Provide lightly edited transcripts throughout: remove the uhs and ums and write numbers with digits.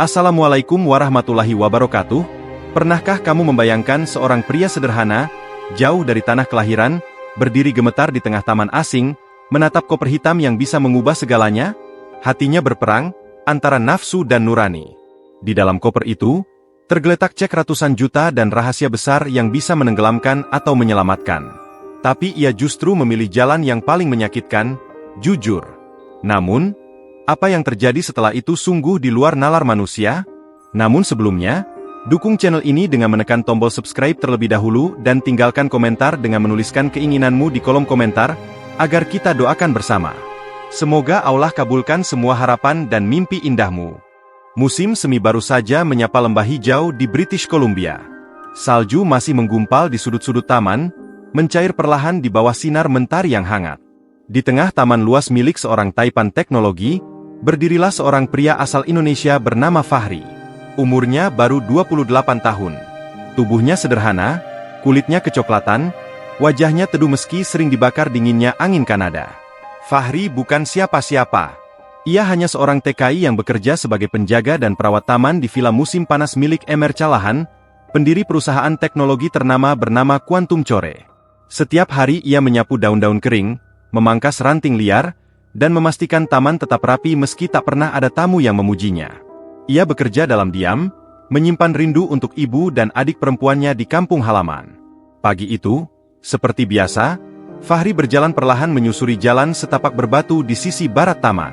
Assalamualaikum warahmatullahi wabarakatuh. Pernahkah kamu membayangkan seorang pria sederhana, jauh dari tanah kelahiran, berdiri gemetar di tengah taman asing, menatap koper hitam yang bisa mengubah segalanya? Hatinya berperang antara nafsu dan nurani. Di dalam koper itu, tergeletak cek ratusan juta dan rahasia besar yang bisa menenggelamkan atau menyelamatkan. Tapi ia justru memilih jalan yang paling menyakitkan, jujur. Namun, apa yang terjadi setelah itu sungguh di luar nalar manusia? Namun sebelumnya, dukung channel ini dengan menekan tombol subscribe terlebih dahulu dan tinggalkan komentar dengan menuliskan keinginanmu di kolom komentar, agar kita doakan bersama. Semoga Allah kabulkan semua harapan dan mimpi indahmu. Musim semi baru saja menyapa lembah hijau di British Columbia. Salju masih menggumpal di sudut-sudut taman, mencair perlahan di bawah sinar mentari yang hangat. Di tengah taman luas milik seorang taipan teknologi, berdirilah seorang pria asal Indonesia bernama Fahri. Umurnya baru 28 tahun. Tubuhnya sederhana, kulitnya kecoklatan, wajahnya teduh meski sering dibakar dinginnya angin Kanada. Fahri bukan siapa-siapa. Ia hanya seorang TKI yang bekerja sebagai penjaga dan perawat taman di villa musim panas milik Emer Calahan, pendiri perusahaan teknologi ternama bernama Quantum Core. Setiap hari ia menyapu daun-daun kering, memangkas ranting liar, dan memastikan taman tetap rapi meski tak pernah ada tamu yang memujinya. Ia bekerja dalam diam, menyimpan rindu untuk ibu dan adik perempuannya di kampung halaman. Pagi itu, seperti biasa, Fahri berjalan perlahan menyusuri jalan setapak berbatu di sisi barat taman.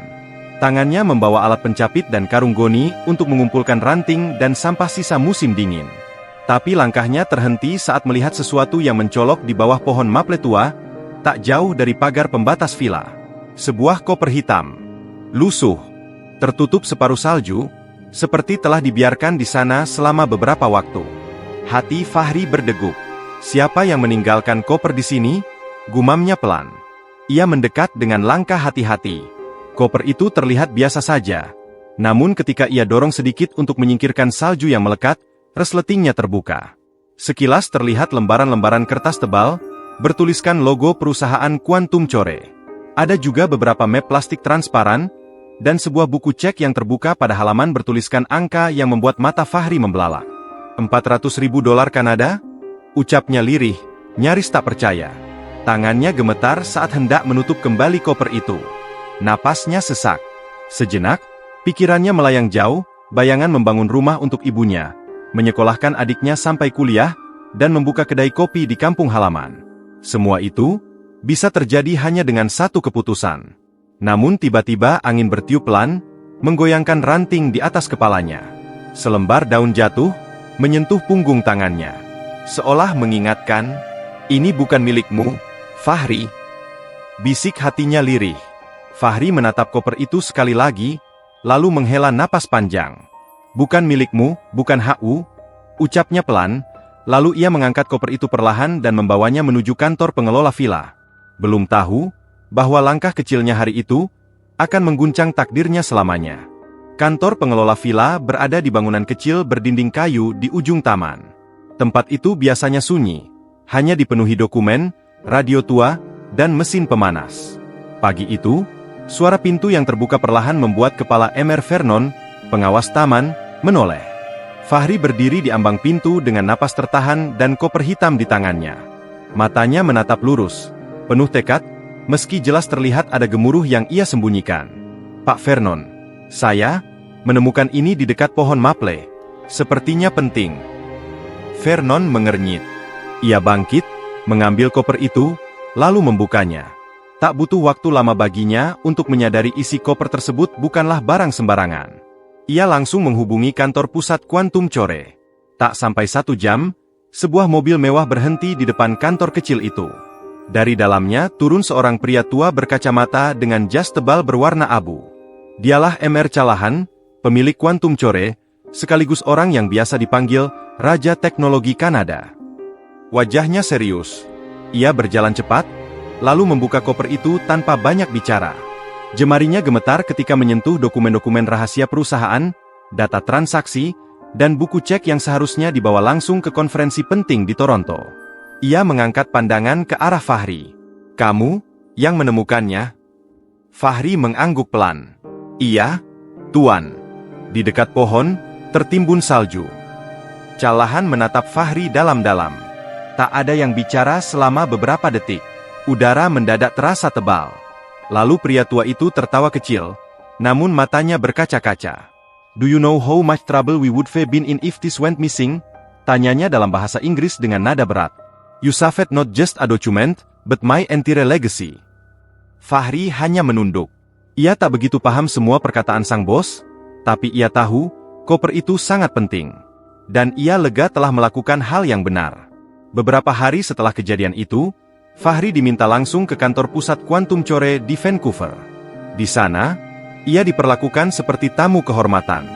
Tangannya membawa alat pencapit dan karung goni untuk mengumpulkan ranting dan sampah sisa musim dingin. Tapi langkahnya terhenti saat melihat sesuatu yang mencolok di bawah pohon maple tua, tak jauh dari pagar pembatas villa. Sebuah koper hitam, lusuh, tertutup separuh salju, seperti telah dibiarkan di sana selama beberapa waktu. Hati Fahri berdegup. Siapa yang meninggalkan koper di sini? Gumamnya pelan. Ia mendekat dengan langkah hati-hati. Koper itu terlihat biasa saja. Namun ketika ia dorong sedikit untuk menyingkirkan salju yang melekat, resletingnya terbuka. Sekilas terlihat lembaran-lembaran kertas tebal, bertuliskan logo perusahaan Quantum Core. Ada juga beberapa map plastik transparan, dan sebuah buku cek yang terbuka pada halaman bertuliskan angka yang membuat mata Fahri membelalak. $400.000 Kanada? Ucapnya lirih, nyaris tak percaya. Tangannya gemetar saat hendak menutup kembali koper itu. Napasnya sesak. Sejenak, pikirannya melayang jauh, bayangan membangun rumah untuk ibunya, menyekolahkan adiknya sampai kuliah, dan membuka kedai kopi di kampung halaman. Semua itu bisa terjadi hanya dengan satu keputusan. Namun tiba-tiba angin bertiup pelan, menggoyangkan ranting di atas kepalanya. Selembar daun jatuh, menyentuh punggung tangannya. Seolah mengingatkan, "Ini bukan milikmu, Fahri." Bisik hatinya lirih. Fahri menatap koper itu sekali lagi, lalu menghela napas panjang. "Bukan milikmu, bukan HU," ucapnya pelan, lalu ia mengangkat koper itu perlahan dan membawanya menuju kantor pengelola villa. Belum tahu bahwa langkah kecilnya hari itu akan mengguncang takdirnya selamanya. Kantor pengelola villa berada di bangunan kecil berdinding kayu di ujung taman. Tempat itu biasanya sunyi, hanya dipenuhi dokumen, radio tua, dan mesin pemanas. Pagi itu, suara pintu yang terbuka perlahan membuat kepala Emer Vernon, pengawas taman, menoleh. Fahri berdiri di ambang pintu dengan napas tertahan dan koper hitam di tangannya. Matanya menatap lurus, penuh tekad, meski jelas terlihat ada gemuruh yang ia sembunyikan. "Pak Vernon, saya menemukan ini di dekat pohon maple. Sepertinya penting." Vernon mengernyit. Ia bangkit, mengambil koper itu, lalu membukanya. Tak butuh waktu lama baginya untuk menyadari isi koper tersebut bukanlah barang sembarangan. Ia langsung menghubungi kantor pusat Quantum Core. Tak sampai 1 jam, sebuah mobil mewah berhenti di depan kantor kecil itu. Dari dalamnya turun seorang pria tua berkacamata dengan jas tebal berwarna abu. Dialah Emer Calahan, pemilik Quantum Core, sekaligus orang yang biasa dipanggil Raja Teknologi Kanada. Wajahnya serius. Ia berjalan cepat, lalu membuka koper itu tanpa banyak bicara. Jemarinya gemetar ketika menyentuh dokumen-dokumen rahasia perusahaan, data transaksi, dan buku cek yang seharusnya dibawa langsung ke konferensi penting di Toronto. Ia mengangkat pandangan ke arah Fahri. "Kamu yang menemukannya?" Fahri mengangguk pelan. "Iya, Tuan." Di dekat pohon, tertimbun salju. Calahan menatap Fahri dalam-dalam. Tak ada yang bicara selama beberapa detik. Udara mendadak terasa tebal. Lalu pria tua itu tertawa kecil, namun matanya berkaca-kaca. "Do you know how much trouble we would have been in if this went missing?" Tanyanya dalam bahasa Inggris dengan nada berat. "You saved not just a document, but my entire legacy." Fahri hanya menunduk. Ia tak begitu paham semua perkataan sang bos, tapi ia tahu, koper itu sangat penting. Dan ia lega telah melakukan hal yang benar. Beberapa hari setelah kejadian itu, Fahri diminta langsung ke kantor pusat Quantum Core di Vancouver. Di sana, ia diperlakukan seperti tamu kehormatan.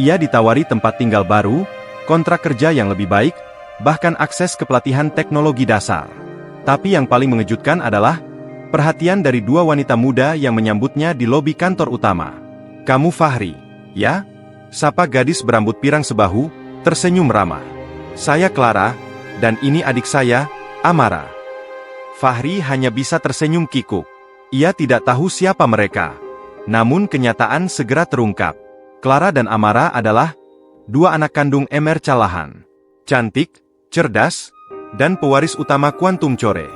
Ia ditawari tempat tinggal baru, kontrak kerja yang lebih baik, bahkan akses ke pelatihan teknologi dasar. Tapi yang paling mengejutkan adalah perhatian dari dua wanita muda yang menyambutnya di lobi kantor utama. "Kamu Fahri, ya?" Sapa gadis berambut pirang sebahu, tersenyum ramah. "Saya Clara, dan ini adik saya, Amara." Fahri hanya bisa tersenyum kikuk. Ia tidak tahu siapa mereka. Namun kenyataan segera terungkap. Clara dan Amara adalah dua anak kandung Emer Calahan. Cantik, cerdas, dan pewaris utama Quantum Core.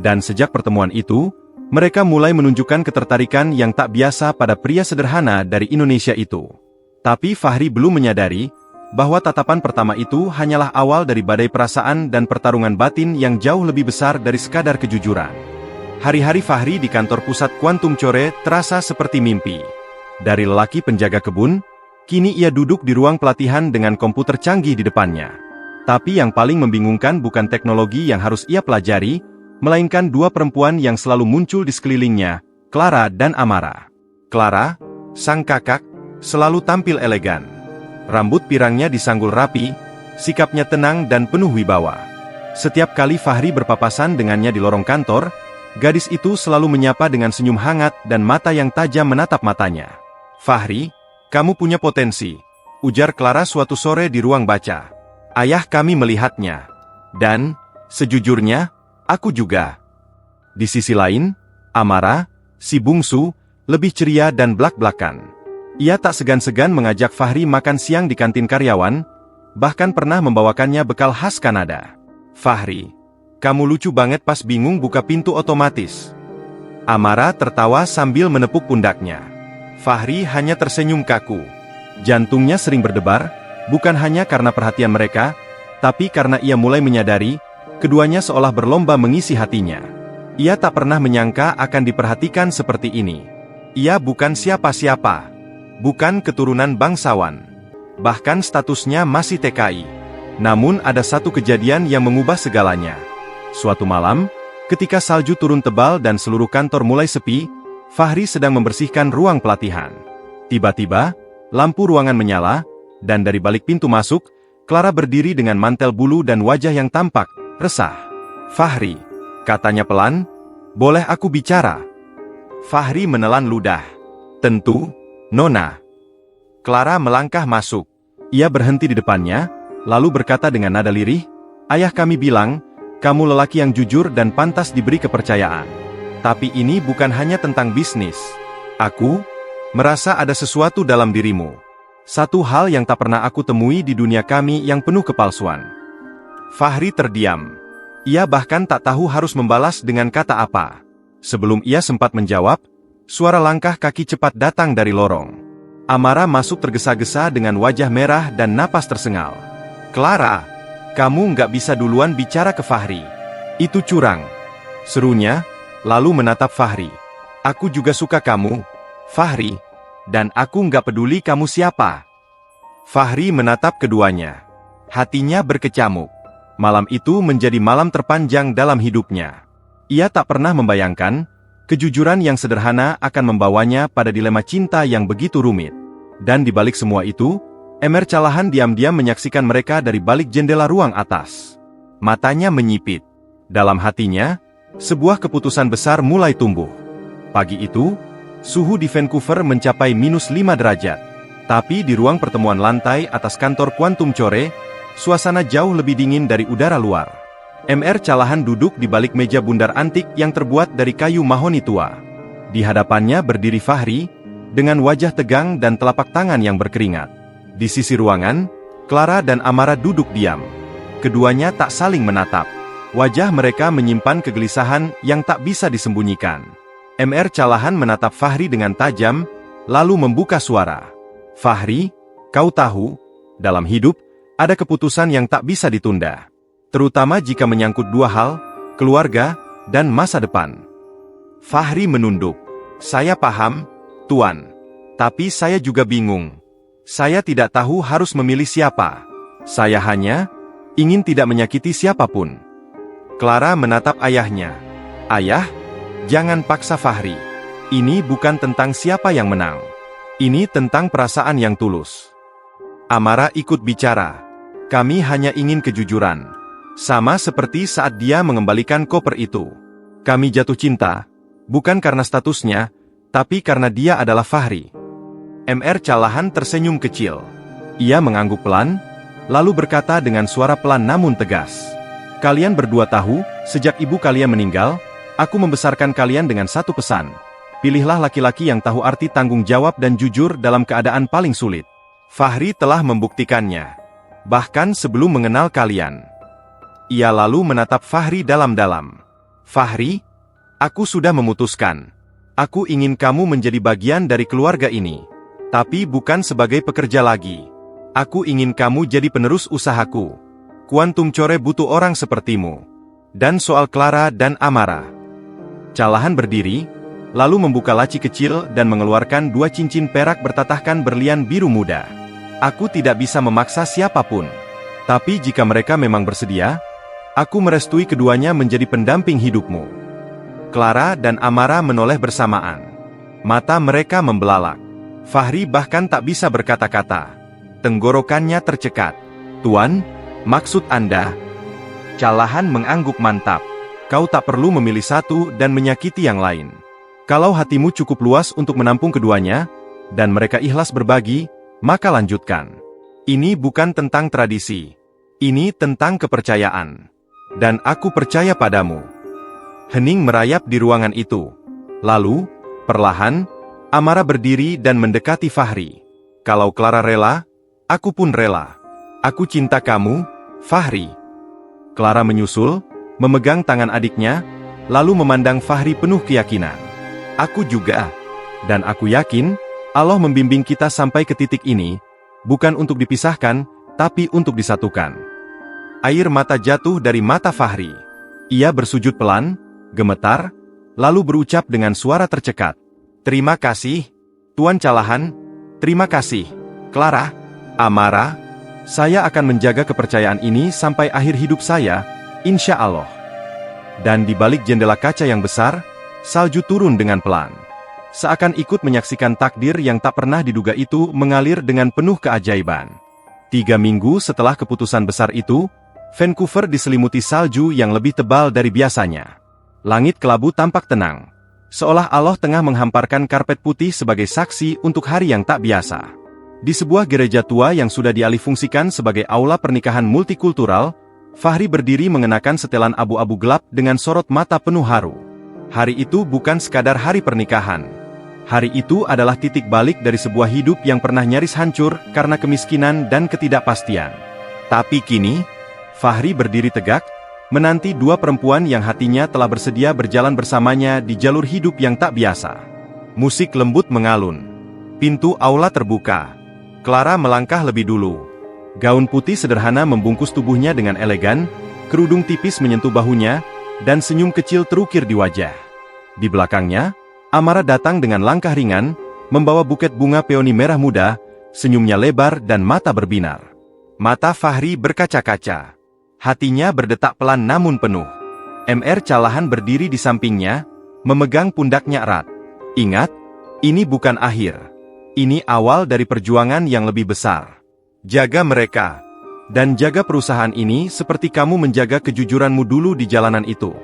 Dan sejak pertemuan itu, mereka mulai menunjukkan ketertarikan yang tak biasa pada pria sederhana dari Indonesia itu. Tapi Fahri belum menyadari bahwa tatapan pertama itu hanyalah awal dari badai perasaan dan pertarungan batin yang jauh lebih besar dari sekadar kejujuran. Hari-hari Fahri di kantor pusat Quantum Core terasa seperti mimpi. Dari lelaki penjaga kebun, kini ia duduk di ruang pelatihan dengan komputer canggih di depannya. Tapi yang paling membingungkan bukan teknologi yang harus ia pelajari, melainkan dua perempuan yang selalu muncul di sekelilingnya, Clara dan Amara. Clara, sang kakak, selalu tampil elegan. Rambut pirangnya disanggul rapi, sikapnya tenang dan penuh wibawa. Setiap kali Fahri berpapasan dengannya di lorong kantor, gadis itu selalu menyapa dengan senyum hangat dan mata yang tajam menatap matanya. "Fahri, kamu punya potensi," ujar Clara suatu sore di ruang baca. "Ayah kami melihatnya. Dan, sejujurnya, aku juga." Di sisi lain, Amara, si bungsu, lebih ceria dan blak-blakan. Ia tak segan-segan mengajak Fahri makan siang di kantin karyawan, bahkan pernah membawakannya bekal khas Kanada. "Fahri, kamu lucu banget pas bingung buka pintu otomatis." Amara tertawa sambil menepuk pundaknya. Fahri hanya tersenyum kaku. Jantungnya sering berdebar, bukan hanya karena perhatian mereka, tapi karena ia mulai menyadari, keduanya seolah berlomba mengisi hatinya. Ia tak pernah menyangka akan diperhatikan seperti ini. Ia bukan siapa-siapa. Bukan keturunan bangsawan. Bahkan statusnya masih TKI. Namun ada satu kejadian yang mengubah segalanya. Suatu malam, ketika salju turun tebal dan seluruh kantor mulai sepi, Fahri sedang membersihkan ruang pelatihan. Tiba-tiba, lampu ruangan menyala, dan dari balik pintu masuk, Clara berdiri dengan mantel bulu dan wajah yang tampak resah. "Fahri," katanya pelan, "boleh aku bicara?" Fahri menelan ludah. "Tentu, Nona." Clara melangkah masuk. Ia berhenti di depannya, lalu berkata dengan nada lirih, "Ayah kami bilang, kamu lelaki yang jujur dan pantas diberi kepercayaan. Tapi ini bukan hanya tentang bisnis. Aku merasa ada sesuatu dalam dirimu. Satu hal yang tak pernah aku temui di dunia kami yang penuh kepalsuan." Fahri terdiam. Ia bahkan tak tahu harus membalas dengan kata apa. Sebelum ia sempat menjawab, suara langkah kaki cepat datang dari lorong. Amara masuk tergesa-gesa dengan wajah merah dan napas tersengal. "Clara, kamu nggak bisa duluan bicara ke Fahri. Itu curang," serunya, lalu menatap Fahri. "Aku juga suka kamu, Fahri, dan aku nggak peduli kamu siapa." Fahri menatap keduanya. Hatinya berkecamuk. Malam itu menjadi malam terpanjang dalam hidupnya. Ia tak pernah membayangkan, kejujuran yang sederhana akan membawanya pada dilema cinta yang begitu rumit. Dan di balik semua itu, Emer Calahan diam-diam menyaksikan mereka dari balik jendela ruang atas. Matanya menyipit. Dalam hatinya, sebuah keputusan besar mulai tumbuh. Pagi itu, suhu di Vancouver mencapai -5 derajat. Tapi di ruang pertemuan lantai atas kantor Quantum Core, suasana jauh lebih dingin dari udara luar. Mr. Calahan duduk di balik meja bundar antik yang terbuat dari kayu mahoni tua. Di hadapannya berdiri Fahri, dengan wajah tegang dan telapak tangan yang berkeringat. Di sisi ruangan, Clara dan Amara duduk diam. Keduanya tak saling menatap. Wajah mereka menyimpan kegelisahan yang tak bisa disembunyikan. Mr. Callahan menatap Fahri dengan tajam, lalu membuka suara. "Fahri, kau tahu, dalam hidup, ada keputusan yang tak bisa ditunda. Terutama jika menyangkut dua hal, keluarga, dan masa depan." Fahri menunduk. "Saya paham, Tuan. Tapi saya juga bingung. Saya tidak tahu harus memilih siapa. Saya hanya ingin tidak menyakiti siapapun." Clara menatap ayahnya. "Ayah, jangan paksa Fahri. Ini bukan tentang siapa yang menang. Ini tentang perasaan yang tulus." Amara ikut bicara. "Kami hanya ingin kejujuran. Sama seperti saat dia mengembalikan koper itu. Kami jatuh cinta, bukan karena statusnya, tapi karena dia adalah Fahri." Mr. Callahan tersenyum kecil. Ia mengangguk pelan, lalu berkata dengan suara pelan namun tegas. "Kalian berdua tahu, sejak ibu kalian meninggal, aku membesarkan kalian dengan satu pesan. Pilihlah laki-laki yang tahu arti tanggung jawab dan jujur dalam keadaan paling sulit. Fahri telah membuktikannya. Bahkan sebelum mengenal kalian." Ia lalu menatap Fahri dalam-dalam. "Fahri, aku sudah memutuskan. Aku ingin kamu menjadi bagian dari keluarga ini. Tapi bukan sebagai pekerja lagi. Aku ingin kamu jadi penerus usahaku. Quantum Core butuh orang sepertimu." Dan soal Clara dan Amara. Callahan berdiri, lalu membuka laci kecil dan mengeluarkan dua cincin perak bertatahkan berlian biru muda. "Aku tidak bisa memaksa siapapun. Tapi jika mereka memang bersedia, aku merestui keduanya menjadi pendamping hidupmu." Clara dan Amara menoleh bersamaan. Mata mereka membelalak. Fahri bahkan tak bisa berkata-kata. Tenggorokannya tercekat. "Tuan, maksud Anda?" Callahan mengangguk mantap. "Kau tak perlu memilih satu dan menyakiti yang lain. Kalau hatimu cukup luas untuk menampung keduanya, dan mereka ikhlas berbagi, maka lanjutkan. Ini bukan tentang tradisi. Ini tentang kepercayaan. Dan aku percaya padamu." Hening merayap di ruangan itu. Lalu, perlahan, Amara berdiri dan mendekati Fahri. "Kalau Clara rela, aku pun rela. Aku cinta kamu, Fahri." Clara menyusul, memegang tangan adiknya, lalu memandang Fahri penuh keyakinan. "Aku juga. Dan aku yakin, Allah membimbing kita sampai ke titik ini, bukan untuk dipisahkan, tapi untuk disatukan." Air mata jatuh dari mata Fahri. Ia bersujud pelan, gemetar, lalu berucap dengan suara tercekat. "Terima kasih, Tuan Callahan. Terima kasih, Clara, Amara. Saya akan menjaga kepercayaan ini sampai akhir hidup saya, insya Allah." Dan di balik jendela kaca yang besar, salju turun dengan pelan. Seakan ikut menyaksikan takdir yang tak pernah diduga itu mengalir dengan penuh keajaiban. 3 minggu setelah keputusan besar itu, Vancouver diselimuti salju yang lebih tebal dari biasanya. Langit kelabu tampak tenang. Seolah Allah tengah menghamparkan karpet putih sebagai saksi untuk hari yang tak biasa. Di sebuah gereja tua yang sudah dialihfungsikan sebagai aula pernikahan multikultural, Fahri berdiri mengenakan setelan abu-abu gelap dengan sorot mata penuh haru. Hari itu bukan sekadar hari pernikahan. Hari itu adalah titik balik dari sebuah hidup yang pernah nyaris hancur karena kemiskinan dan ketidakpastian. Tapi kini, Fahri berdiri tegak, menanti dua perempuan yang hatinya telah bersedia berjalan bersamanya di jalur hidup yang tak biasa. Musik lembut mengalun. Pintu aula terbuka. Clara melangkah lebih dulu. Gaun putih sederhana membungkus tubuhnya dengan elegan, kerudung tipis menyentuh bahunya, dan senyum kecil terukir di wajah. Di belakangnya, Amara datang dengan langkah ringan, membawa buket bunga peoni merah muda, senyumnya lebar dan mata berbinar. Mata Fahri berkaca-kaca. Hatinya berdetak pelan namun penuh. Mr. Callahan berdiri di sampingnya, memegang pundaknya erat. "Ingat, ini bukan akhir. Ini awal dari perjuangan yang lebih besar. Jaga mereka. Dan jaga perusahaan ini seperti kamu menjaga kejujuranmu dulu di jalanan itu."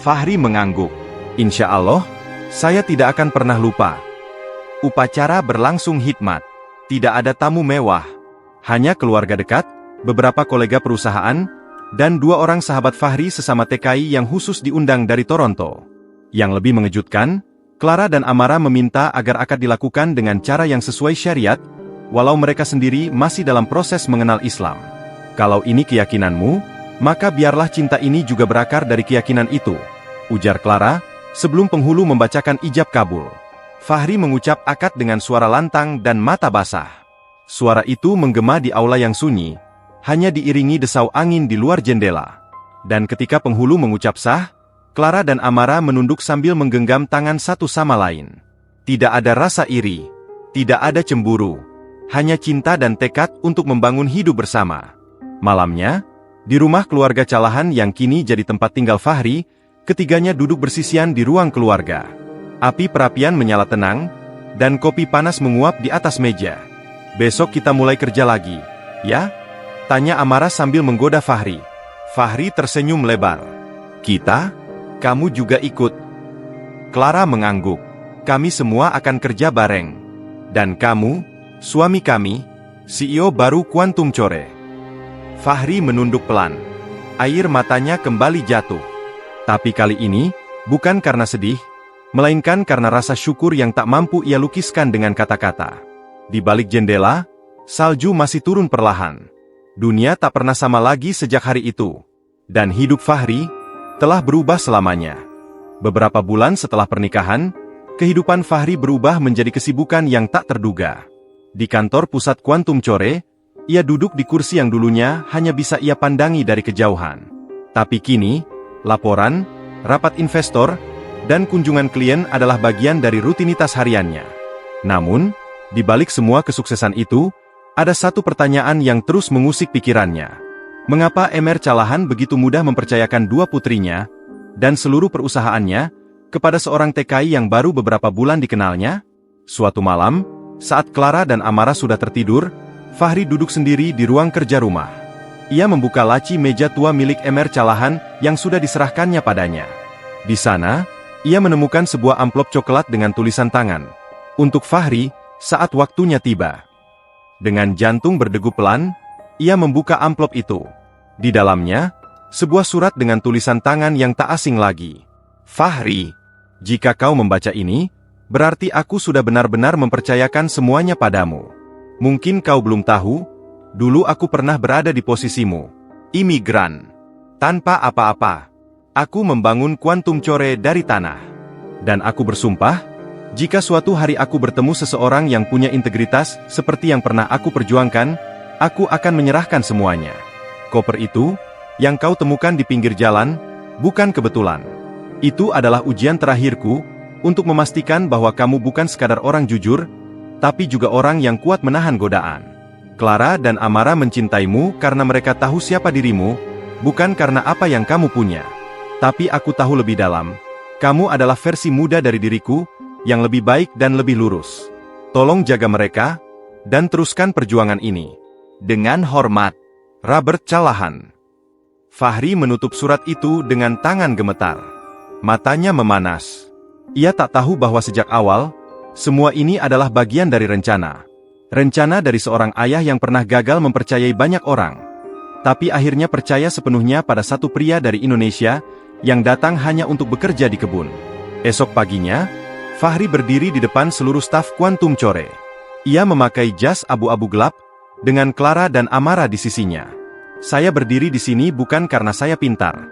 Fahri mengangguk. "Insya Allah, saya tidak akan pernah lupa." Upacara berlangsung hikmat. Tidak ada tamu mewah. Hanya keluarga dekat, beberapa kolega perusahaan, dan 2 orang sahabat Fahri sesama TKI yang khusus diundang dari Toronto. Yang lebih mengejutkan, Clara dan Amara meminta agar akad dilakukan dengan cara yang sesuai syariat, walau mereka sendiri masih dalam proses mengenal Islam. Kalau ini keyakinanmu, maka biarlah cinta ini juga berakar dari keyakinan itu, ujar Clara, sebelum penghulu membacakan ijab kabul. Fahri mengucap akad dengan suara lantang dan mata basah. Suara itu menggema di aula yang sunyi, hanya diiringi desau angin di luar jendela. Dan ketika penghulu mengucap sah, Clara dan Amara menunduk sambil menggenggam tangan satu sama lain. Tidak ada rasa iri, tidak ada cemburu, hanya cinta dan tekad untuk membangun hidup bersama. Malamnya, di rumah keluarga Calahan yang kini jadi tempat tinggal Fahri, ketiganya duduk bersisian di ruang keluarga. Api perapian menyala tenang, dan kopi panas menguap di atas meja. "Besok kita mulai kerja lagi, ya?" tanya Amara sambil menggoda Fahri. Fahri tersenyum lebar. "Kita? Kamu juga ikut?" Clara mengangguk. "Kami semua akan kerja bareng. Dan kamu, suami kami, CEO baru Quantum Core." Fahri menunduk pelan. Air matanya kembali jatuh. Tapi kali ini, bukan karena sedih, melainkan karena rasa syukur yang tak mampu ia lukiskan dengan kata-kata. Di balik jendela, salju masih turun perlahan. Dunia tak pernah sama lagi sejak hari itu. Dan hidup Fahri telah berubah selamanya. Beberapa bulan setelah pernikahan, kehidupan Fahri berubah menjadi kesibukan yang tak terduga. Di kantor pusat Quantum Core, ia duduk di kursi yang dulunya hanya bisa ia pandangi dari kejauhan. Tapi kini, laporan, rapat investor, dan kunjungan klien adalah bagian dari rutinitas hariannya. Namun, di balik semua kesuksesan itu, ada satu pertanyaan yang terus mengusik pikirannya. Mengapa Emer Calahan begitu mudah mempercayakan dua putrinya, dan seluruh perusahaannya, kepada seorang TKI yang baru beberapa bulan dikenalnya? Suatu malam, saat Clara dan Amara sudah tertidur, Fahri duduk sendiri di ruang kerja rumah. Ia membuka laci meja tua milik Emer Calahan yang sudah diserahkannya padanya. Di sana, ia menemukan sebuah amplop coklat dengan tulisan tangan. Untuk Fahri, saat waktunya tiba. Dengan jantung berdegup pelan, ia membuka amplop itu. Di dalamnya, sebuah surat dengan tulisan tangan yang tak asing lagi. "Fahri, jika kau membaca ini, berarti aku sudah benar-benar mempercayakan semuanya padamu. Mungkin kau belum tahu, dulu aku pernah berada di posisimu. Imigran. Tanpa apa-apa. Aku membangun Quantum Core dari tanah. Dan aku bersumpah, jika suatu hari aku bertemu seseorang yang punya integritas seperti yang pernah aku perjuangkan, aku akan menyerahkan semuanya. Koper itu, yang kau temukan di pinggir jalan, bukan kebetulan. Itu adalah ujian terakhirku, untuk memastikan bahwa kamu bukan sekadar orang jujur, tapi juga orang yang kuat menahan godaan. Clara dan Amara mencintaimu karena mereka tahu siapa dirimu, bukan karena apa yang kamu punya. Tapi aku tahu lebih dalam, kamu adalah versi muda dari diriku, yang lebih baik dan lebih lurus. Tolong jaga mereka, dan teruskan perjuangan ini. Dengan hormat, Robert Calahan." Fahri menutup surat itu dengan tangan gemetar. Matanya memanas. Ia tak tahu bahwa sejak awal, semua ini adalah bagian dari rencana. Rencana dari seorang ayah yang pernah gagal mempercayai banyak orang. Tapi akhirnya percaya sepenuhnya pada satu pria dari Indonesia, yang datang hanya untuk bekerja di kebun. Esok paginya, Fahri berdiri di depan seluruh staf Quantum Core. Ia memakai jas abu-abu gelap, dengan Clara dan Amara di sisinya. "Saya berdiri di sini bukan karena saya pintar,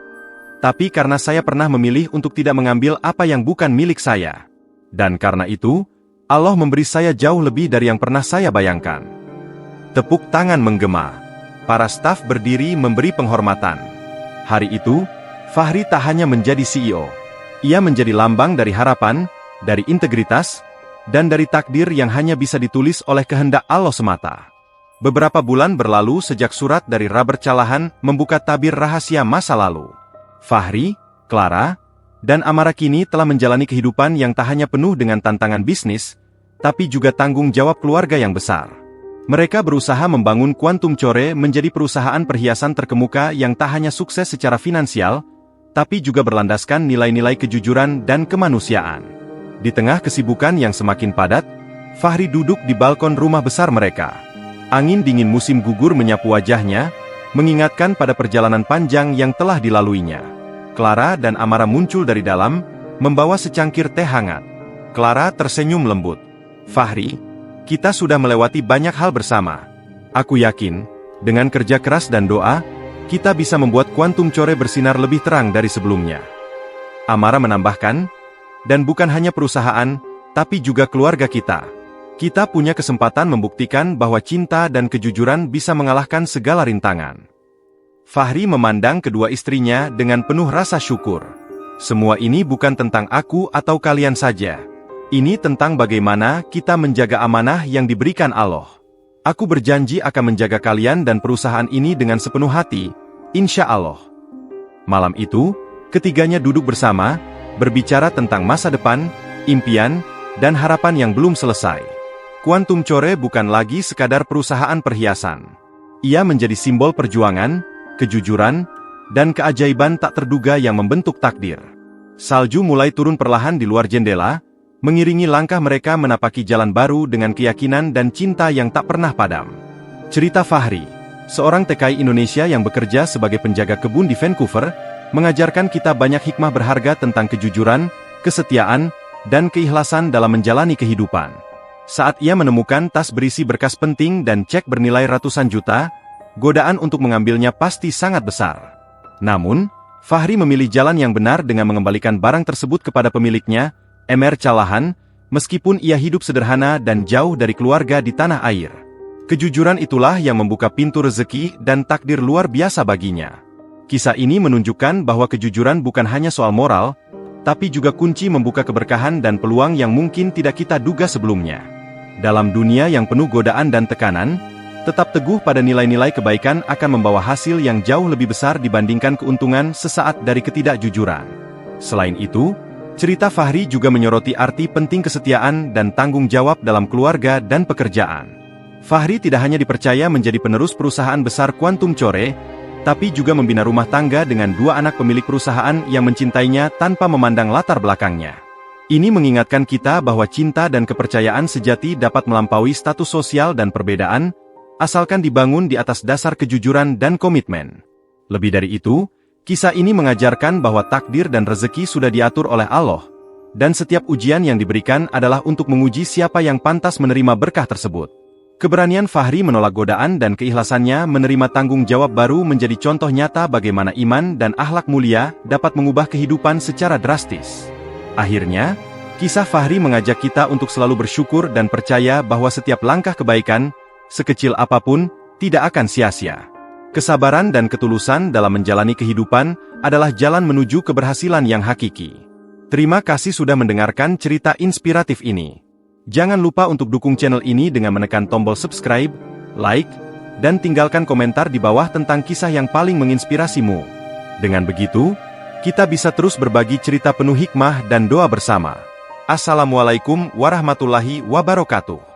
tapi karena saya pernah memilih untuk tidak mengambil apa yang bukan milik saya. Dan karena itu, Allah memberi saya jauh lebih dari yang pernah saya bayangkan." Tepuk tangan menggema. Para staf berdiri memberi penghormatan. Hari itu, Fahri tak hanya menjadi CEO. Ia menjadi lambang dari harapan, dari integritas, dan dari takdir yang hanya bisa ditulis oleh kehendak Allah semata. Beberapa bulan berlalu sejak surat dari Robert Calahan membuka tabir rahasia masa lalu. Fahri, Clara, dan Amara kini telah menjalani kehidupan yang tak hanya penuh dengan tantangan bisnis, tapi juga tanggung jawab keluarga yang besar. Mereka berusaha membangun Quantum Core menjadi perusahaan perhiasan terkemuka yang tak hanya sukses secara finansial, tapi juga berlandaskan nilai-nilai kejujuran dan kemanusiaan. Di tengah kesibukan yang semakin padat, Fahri duduk di balkon rumah besar mereka. Angin dingin musim gugur menyapu wajahnya, mengingatkan pada perjalanan panjang yang telah dilaluinya. Clara dan Amara muncul dari dalam, membawa secangkir teh hangat. Clara tersenyum lembut. Fahri, kita sudah melewati banyak hal bersama. Aku yakin, dengan kerja keras dan doa, kita bisa membuat Quantum Core bersinar lebih terang dari sebelumnya. Amara menambahkan, dan bukan hanya perusahaan, tapi juga keluarga kita. Kita punya kesempatan membuktikan bahwa cinta dan kejujuran bisa mengalahkan segala rintangan. Fahri memandang kedua istrinya dengan penuh rasa syukur. Semua ini bukan tentang aku atau kalian saja. Ini tentang bagaimana kita menjaga amanah yang diberikan Allah. Aku berjanji akan menjaga kalian dan perusahaan ini dengan sepenuh hati, insya Allah. Malam itu, ketiganya duduk bersama, berbicara tentang masa depan, impian, dan harapan yang belum selesai. Quantum Core bukan lagi sekadar perusahaan perhiasan. Ia menjadi simbol perjuangan, kejujuran, dan keajaiban tak terduga yang membentuk takdir. Salju mulai turun perlahan di luar jendela, mengiringi langkah mereka menapaki jalan baru dengan keyakinan dan cinta yang tak pernah padam. Cerita Fahri, seorang TKI Indonesia yang bekerja sebagai penjaga kebun di Vancouver, mengajarkan kita banyak hikmah berharga tentang kejujuran, kesetiaan, dan keikhlasan dalam menjalani kehidupan. Saat ia menemukan tas berisi berkas penting dan cek bernilai ratusan juta, godaan untuk mengambilnya pasti sangat besar. Namun, Fahri memilih jalan yang benar dengan mengembalikan barang tersebut kepada pemiliknya, Mr. Callahan, meskipun ia hidup sederhana dan jauh dari keluarga di tanah air. Kejujuran itulah yang membuka pintu rezeki dan takdir luar biasa baginya. Kisah ini menunjukkan bahwa kejujuran bukan hanya soal moral, tapi juga kunci membuka keberkahan dan peluang yang mungkin tidak kita duga sebelumnya. Dalam dunia yang penuh godaan dan tekanan, tetap teguh pada nilai-nilai kebaikan akan membawa hasil yang jauh lebih besar dibandingkan keuntungan sesaat dari ketidakjujuran. Selain itu, cerita Fahri juga menyoroti arti penting kesetiaan dan tanggung jawab dalam keluarga dan pekerjaan. Fahri tidak hanya dipercaya menjadi penerus perusahaan besar Quantum Core, tapi juga membina rumah tangga dengan dua anak pemilik perusahaan yang mencintainya tanpa memandang latar belakangnya. Ini mengingatkan kita bahwa cinta dan kepercayaan sejati dapat melampaui status sosial dan perbedaan, asalkan dibangun di atas dasar kejujuran dan komitmen. Lebih dari itu, kisah ini mengajarkan bahwa takdir dan rezeki sudah diatur oleh Allah, dan setiap ujian yang diberikan adalah untuk menguji siapa yang pantas menerima berkah tersebut. Keberanian Fahri menolak godaan dan keikhlasannya menerima tanggung jawab baru menjadi contoh nyata bagaimana iman dan akhlak mulia dapat mengubah kehidupan secara drastis. Akhirnya, kisah Fahri mengajak kita untuk selalu bersyukur dan percaya bahwa setiap langkah kebaikan, sekecil apapun, tidak akan sia-sia. Kesabaran dan ketulusan dalam menjalani kehidupan adalah jalan menuju keberhasilan yang hakiki. Terima kasih sudah mendengarkan cerita inspiratif ini. Jangan lupa untuk dukung channel ini dengan menekan tombol subscribe, like, dan tinggalkan komentar di bawah tentang kisah yang paling menginspirasimu. Dengan begitu, kita bisa terus berbagi cerita penuh hikmah dan doa bersama. Assalamualaikum warahmatullahi wabarakatuh.